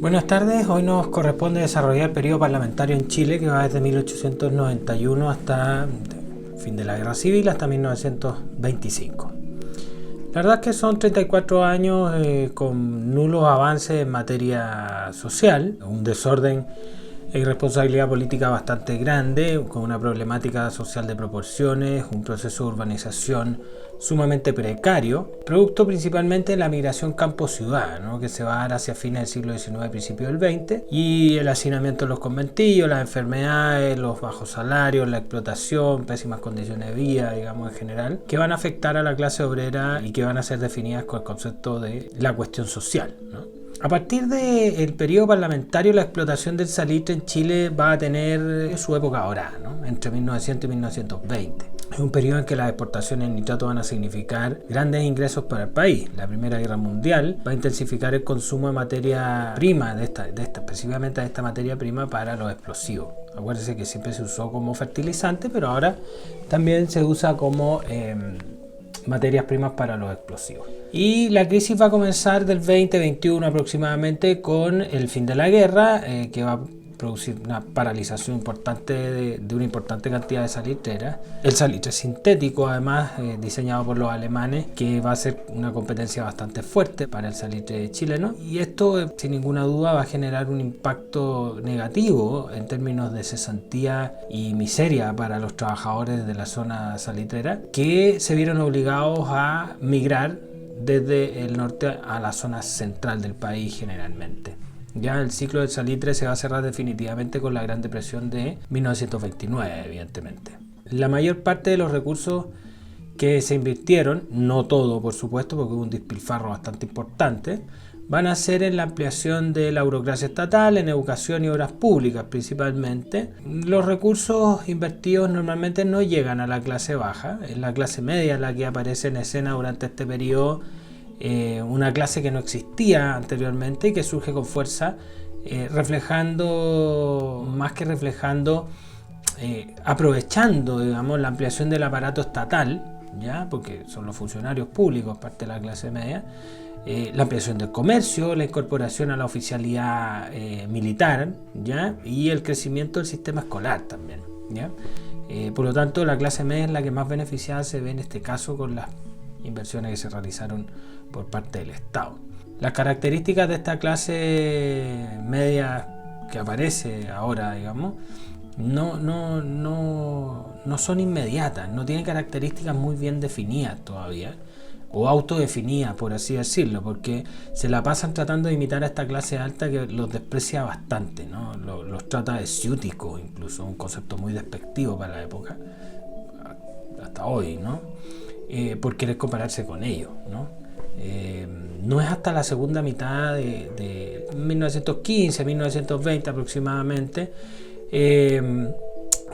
Buenas tardes, hoy nos corresponde desarrollar el periodo parlamentario en Chile que va desde 1891 hasta el fin de la Guerra Civil hasta 1925. La verdad es que son 34 años con nulos avances en materia social, un desorden e irresponsabilidad política bastante grande, con una problemática social de proporciones, un proceso de urbanización sumamente precario, producto principalmente de la migración campo-ciudad, ¿no? que se va a dar hacia fines del siglo XIX, principios del XX, y el hacinamiento de los conventillos, las enfermedades, los bajos salarios, la explotación, pésimas condiciones de vida, digamos en general, que van a afectar a la clase obrera y que van a ser definidas con el concepto de la cuestión social, ¿no? A partir del periodo parlamentario, la explotación del salitre en Chile va a tener su época dorada, ¿no? Entre 1900 y 1920. Es un periodo en que las exportaciones de nitrato van a significar grandes ingresos para el país. La Primera Guerra Mundial va a intensificar el consumo de materia prima, específicamente de esta materia prima para los explosivos. Acuérdense que siempre se usó como fertilizante, pero ahora también se usa como materias primas para los explosivos. Y la crisis va a comenzar del 2021 aproximadamente con el fin de la guerra, que va a producir una paralización importante de una importante cantidad de salitreras. El salitre sintético, además, diseñado por los alemanes, que va a ser una competencia bastante fuerte para el salitre chileno. Y esto, sin ninguna duda, va a generar un impacto negativo en términos de cesantía y miseria para los trabajadores de la zona salitrera, que se vieron obligados a migrar desde el norte a la zona central del país generalmente. Ya el ciclo del salitre se va a cerrar definitivamente con la Gran Depresión de 1929, evidentemente. La mayor parte de los recursos que se invirtieron, no todo por supuesto, porque hubo un despilfarro bastante importante, van a ser en la ampliación de la burocracia estatal, en educación y obras públicas principalmente. Los recursos invertidos normalmente no llegan a la clase baja, es la clase media la que aparece en escena durante este periodo, una clase que no existía anteriormente y que surge con fuerza, aprovechando, digamos, la ampliación del aparato estatal, ¿ya? Porque son los funcionarios públicos, parte de la clase media, la ampliación del comercio, la incorporación a la oficialidad militar, ¿ya? Y el crecimiento del sistema escolar también, ¿ya? Por lo tanto, la clase media es la que más beneficiada se ve en este caso con las inversiones que se realizaron por parte del Estado. Las características de esta clase media que aparece ahora, digamos, no son inmediatas, no tienen características muy bien definidas todavía, o autodefinidas, por así decirlo, porque se la pasan tratando de imitar a esta clase alta que los desprecia bastante, ¿no? Los trata de ciúticos, incluso, un concepto muy despectivo para la época, hasta hoy, ¿no? Por querer compararse con ellos, ¿no? No es hasta la segunda mitad de 1915, 1920 aproximadamente,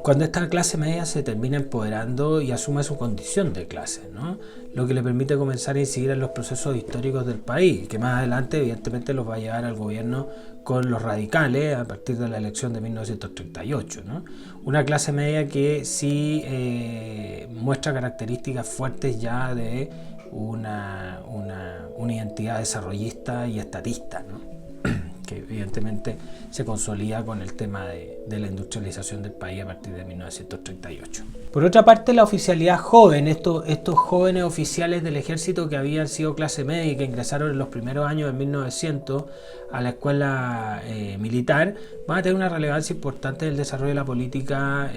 cuando esta clase media se termina empoderando y asume su condición de clase, ¿no? Lo que le permite comenzar a incidir en los procesos históricos del país, que más adelante evidentemente los va a llevar al gobierno con los radicales a partir de la elección de 1938, ¿no? Una clase media que sí muestra características fuertes ya de una identidad desarrollista y estatista, ¿no? Que evidentemente se consolida con el tema de la industrialización del país a partir de 1938. Por otra parte, la oficialidad joven, estos jóvenes oficiales del ejército que habían sido clase media y que ingresaron en los primeros años de 1900 a la escuela militar, van a tener una relevancia importante en el desarrollo de la política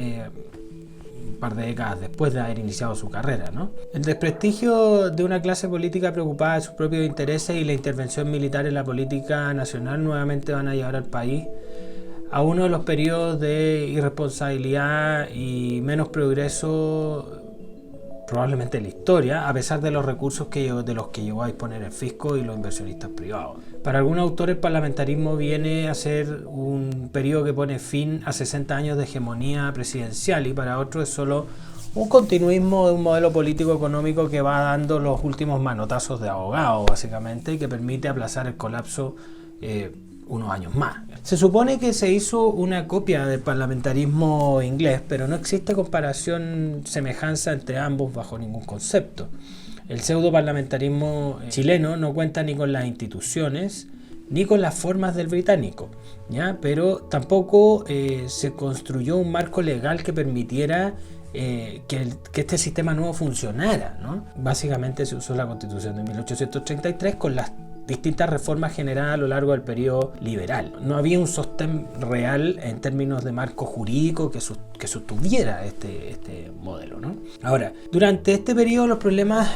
un par de décadas después de haber iniciado su carrera, ¿no? El desprestigio de una clase política preocupada de sus propios intereses y la intervención militar en la política nacional nuevamente van a llevar al país a uno de los periodos de irresponsabilidad y menos progreso probablemente en la historia, a pesar de los recursos de los que llegó a disponer el fisco y los inversionistas privados. Para algunos autores, el parlamentarismo viene a ser un periodo que pone fin a 60 años de hegemonía presidencial, y para otros es solo un continuismo de un modelo político-económico que va dando los últimos manotazos de ahogado, básicamente, y que permite aplazar el colapso unos años más. Se supone que se hizo una copia del parlamentarismo inglés, pero no existe comparación, semejanza entre ambos bajo ningún concepto. El pseudo parlamentarismo chileno no cuenta ni con las instituciones ni con las formas del británico, ¿ya? Pero tampoco se construyó un marco legal que permitiera que este sistema nuevo funcionara, ¿no? Básicamente se usó la Constitución de 1833 con las distintas reformas generadas a lo largo del periodo liberal. No había un sostén real en términos de marco jurídico que sostuviera este modelo, ¿no? Ahora, durante este periodo los problemas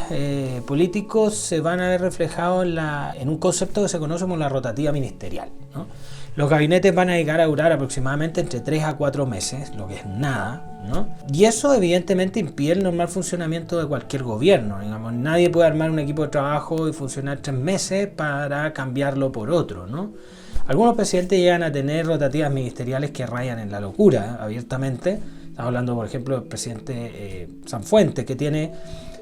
políticos se van a ver reflejados en un concepto que se conoce como la rotativa ministerial, ¿no? Los gabinetes van a llegar a durar aproximadamente entre 3 a 4 meses, lo que es nada, ¿no? Y eso evidentemente impide el normal funcionamiento de cualquier gobierno. Digamos, nadie puede armar un equipo de trabajo y funcionar 3 meses para cambiarlo por otro, ¿no? Algunos presidentes llegan a tener rotativas ministeriales que rayan en la locura, abiertamente. Estamos hablando, por ejemplo, del presidente Sanfuentes, que tiene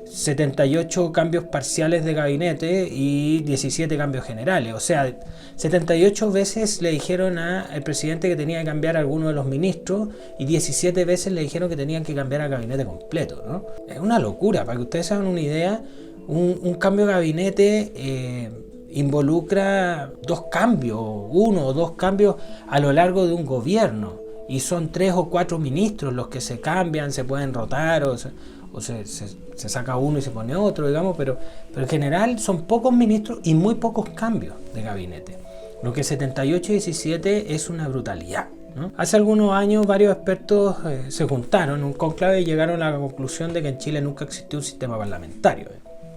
78 cambios parciales de gabinete y 17 cambios generales. O sea, 78 veces le dijeron al presidente que tenía que cambiar a alguno de los ministros y 17 veces le dijeron que tenían que cambiar al gabinete completo, ¿no? Es una locura. Para que ustedes se hagan una idea, un cambio de gabinete involucra 2 cambios, 1 o 2 cambios a lo largo de un gobierno. Y son 3 o 4 ministros los que se cambian, se pueden rotar o se saca uno y se pone otro, digamos, pero en general son pocos ministros y muy pocos cambios de gabinete. Lo que 78 y 17 es una brutalidad, ¿no? Hace algunos años varios expertos se juntaron en un cónclave y llegaron a la conclusión de que en Chile nunca existió un sistema parlamentario,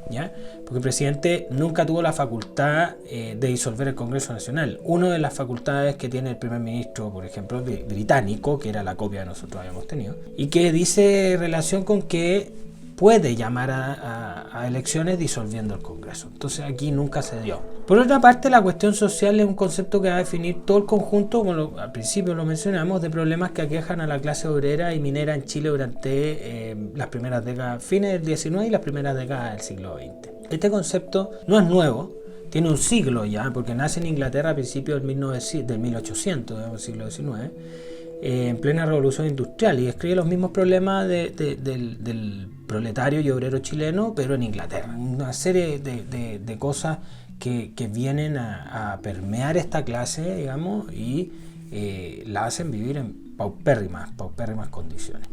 ¿ya? Porque el presidente nunca tuvo la facultad de disolver el Congreso Nacional. Una de las facultades que tiene el primer ministro, por ejemplo, británico, que era la copia que nosotros habíamos tenido, y que dice relación con que puede llamar a elecciones disolviendo el Congreso. Entonces aquí nunca se dio. Por otra parte, la cuestión social es un concepto que va a definir todo el conjunto, como al principio lo mencionamos, de problemas que aquejan a la clase obrera y minera en Chile durante las primeras décadas, fines del 19 y las primeras décadas del siglo XX. Este concepto no es nuevo, tiene un siglo ya, porque nace en Inglaterra a principios del 1800, del siglo XIX, en plena revolución industrial, y describe los mismos problemas del proletario y obrero chileno, pero en Inglaterra. Una serie de cosas que vienen a permear esta clase, digamos, y la hacen vivir en paupérrimas condiciones.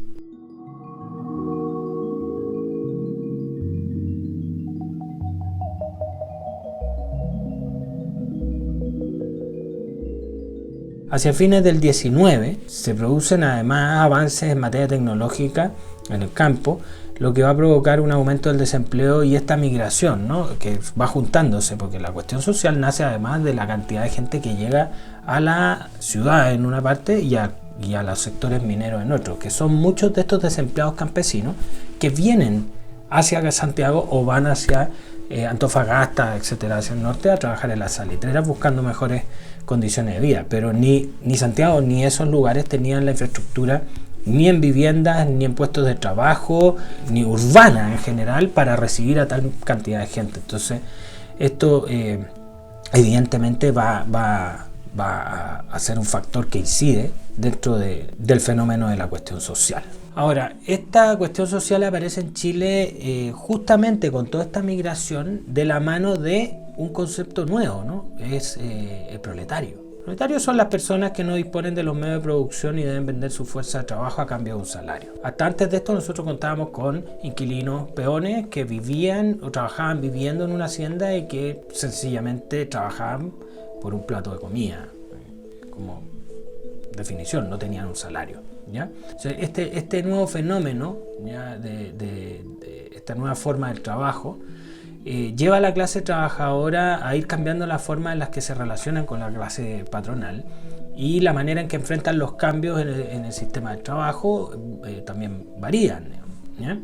Hacia fines del 19 se producen además avances en materia tecnológica en el campo, lo que va a provocar un aumento del desempleo y esta migración, ¿no? Que va juntándose, porque la cuestión social nace además de la cantidad de gente que llega a la ciudad en una parte y a los sectores mineros en otros, que son muchos de estos desempleados campesinos que vienen hacia Santiago o van hacia Antofagasta, etcétera, hacia el norte a trabajar en las salitreras buscando mejores condiciones de vida, pero ni Santiago ni esos lugares tenían la infraestructura ni en viviendas, ni en puestos de trabajo, ni urbana en general para recibir a tal cantidad de gente. Entonces esto evidentemente va a ser un factor que incide dentro del fenómeno de la cuestión social. Ahora, esta cuestión social aparece en Chile justamente con toda esta migración de la mano de un concepto nuevo, ¿no? Es el proletario. Proletarios son las personas que no disponen de los medios de producción y deben vender su fuerza de trabajo a cambio de un salario. Hasta antes de esto nosotros contábamos con inquilinos peones que vivían o trabajaban viviendo en una hacienda y que sencillamente trabajaban por un plato de comida, como definición, no tenían un salario, ¿ya? O sea, este nuevo fenómeno, ¿ya? de esta nueva forma del trabajo lleva a la clase trabajadora a ir cambiando la forma en las que se relacionan con la clase patronal y la manera en que enfrentan los cambios en el sistema de trabajo también varían, ¿ya?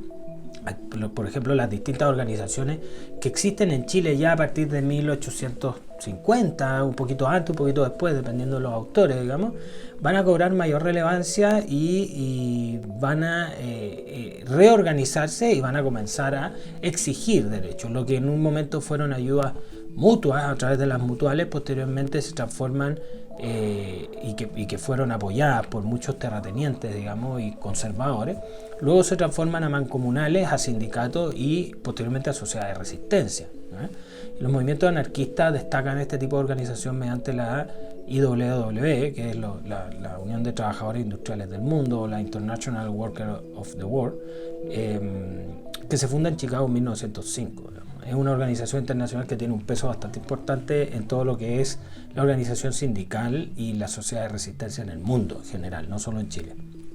Por ejemplo, las distintas organizaciones que existen en Chile ya a partir de 1850, un poquito antes, un poquito después, dependiendo de los autores, digamos, van a cobrar mayor relevancia y van a reorganizarse y van a comenzar a exigir derechos. Lo que en un momento fueron ayudas mutuas a través de las mutuales, posteriormente se transforman y que fueron apoyadas por muchos terratenientes, digamos, y conservadores, luego se transforman a mancomunales, a sindicatos y posteriormente a sociedades de resistencia. Los movimientos anarquistas destacan este tipo de organización mediante la IWW, que es la Unión de Trabajadores Industriales del Mundo, o la International Workers of the World, que se funda en Chicago en 1905. Es una organización internacional que tiene un peso bastante importante en todo lo que es la organización sindical y la sociedad de resistencia en el mundo en general, no solo en Chile.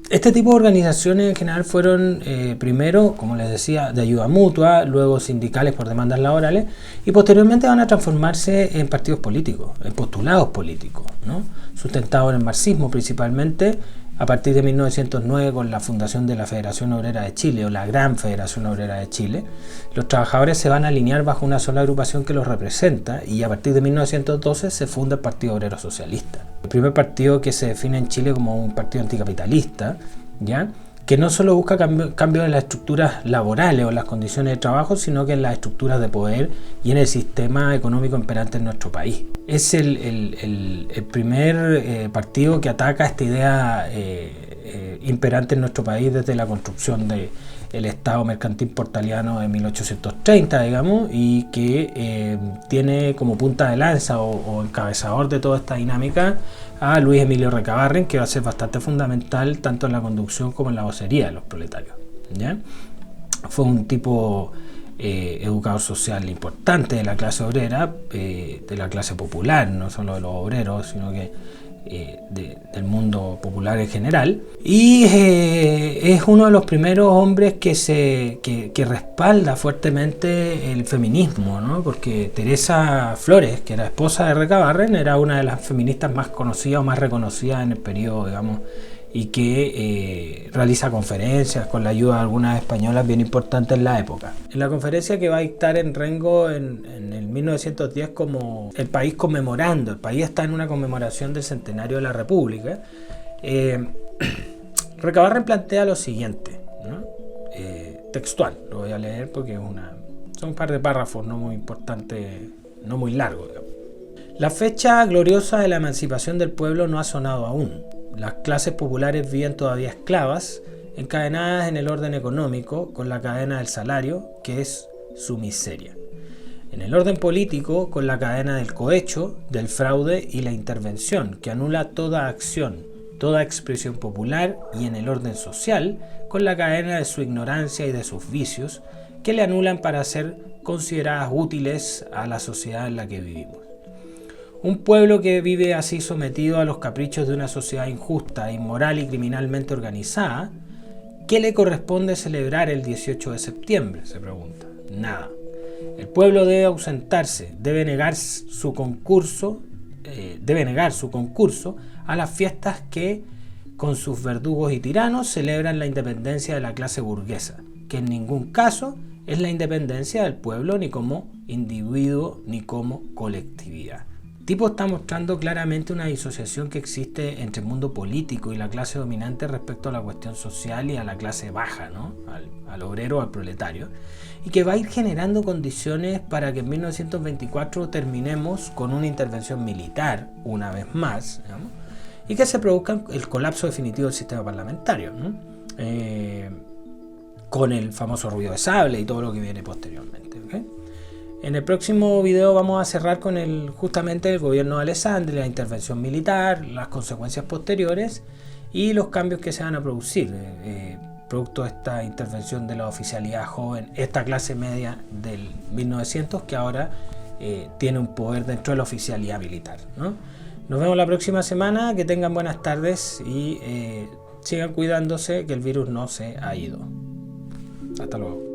Este tipo de organizaciones en general fueron primero, como les decía, de ayuda mutua, luego sindicales por demandas laborales y posteriormente van a transformarse en partidos políticos, en postulados políticos, ¿no? Sustentados en el marxismo principalmente, a partir de 1909 con la fundación de la Federación Obrera de Chile o la Gran Federación Obrera de Chile. Los trabajadores se van a alinear bajo una sola agrupación que los representa y a partir de 1912 se funda el Partido Obrero Socialista. El primer partido que se define en Chile como un partido anticapitalista, ¿ya? Que no solo busca cambios en las estructuras laborales o en las condiciones de trabajo, sino que en las estructuras de poder y en el sistema económico imperante en nuestro país. Es el primer partido que ataca esta idea imperante en nuestro país desde la construcción del Estado mercantil portaliano de 1830, digamos, y que tiene como punta de lanza o encabezador de toda esta dinámica a Luis Emilio Recabarren, que va a ser bastante fundamental tanto en la conducción como en la vocería de los proletarios, ¿ya? Fue un tipo educador social importante de la clase obrera, de la clase popular, no solo de los obreros, sino que del mundo popular en general, y es uno de los primeros hombres que respalda fuertemente el feminismo, ¿no? Porque Teresa Flores, que era esposa de Recabarren, era una de las feministas más conocidas o más reconocidas en el periodo, digamos, y que realiza conferencias con la ayuda de algunas españolas bien importantes en la época. En la conferencia que va a dictar en Rengo en el 1910 como el país conmemorando, el país está en una conmemoración del centenario de la República, Recabarren plantea lo siguiente, ¿no? Textual, lo voy a leer porque son un par de párrafos no muy importantes, no muy largos, digamos. La fecha gloriosa de la emancipación del pueblo no ha sonado aún. Las clases populares viven todavía esclavas, encadenadas en el orden económico con la cadena del salario, que es su miseria. En el orden político, con la cadena del cohecho, del fraude y la intervención, que anula toda acción, toda expresión popular, y en el orden social, con la cadena de su ignorancia y de sus vicios, que le anulan para ser consideradas útiles a la sociedad en la que vivimos. Un pueblo que vive así sometido a los caprichos de una sociedad injusta, inmoral y criminalmente organizada, ¿qué le corresponde celebrar el 18 de septiembre? Se pregunta. Nada. El pueblo debe ausentarse, debe negar su concurso a las fiestas que, con sus verdugos y tiranos, celebran la independencia de la clase burguesa, que en ningún caso es la independencia del pueblo ni como individuo ni como colectividad. El tipo está mostrando claramente una disociación que existe entre el mundo político y la clase dominante respecto a la cuestión social y a la clase baja, ¿no? al obrero o al proletario, y que va a ir generando condiciones para que en 1924 terminemos con una intervención militar, una vez más, digamos, y que se produzca el colapso definitivo del sistema parlamentario, ¿no? Con el famoso ruido de sable y todo lo que viene posteriormente, ¿okay? En el próximo video vamos a cerrar con justamente el gobierno de Alessandri, la intervención militar, las consecuencias posteriores y los cambios que se van a producir producto de esta intervención de la oficialidad joven, esta clase media del 1900 que ahora tiene un poder dentro de la oficialidad militar, ¿no? Nos vemos la próxima semana, que tengan buenas tardes y sigan cuidándose, que el virus no se ha ido. Hasta luego.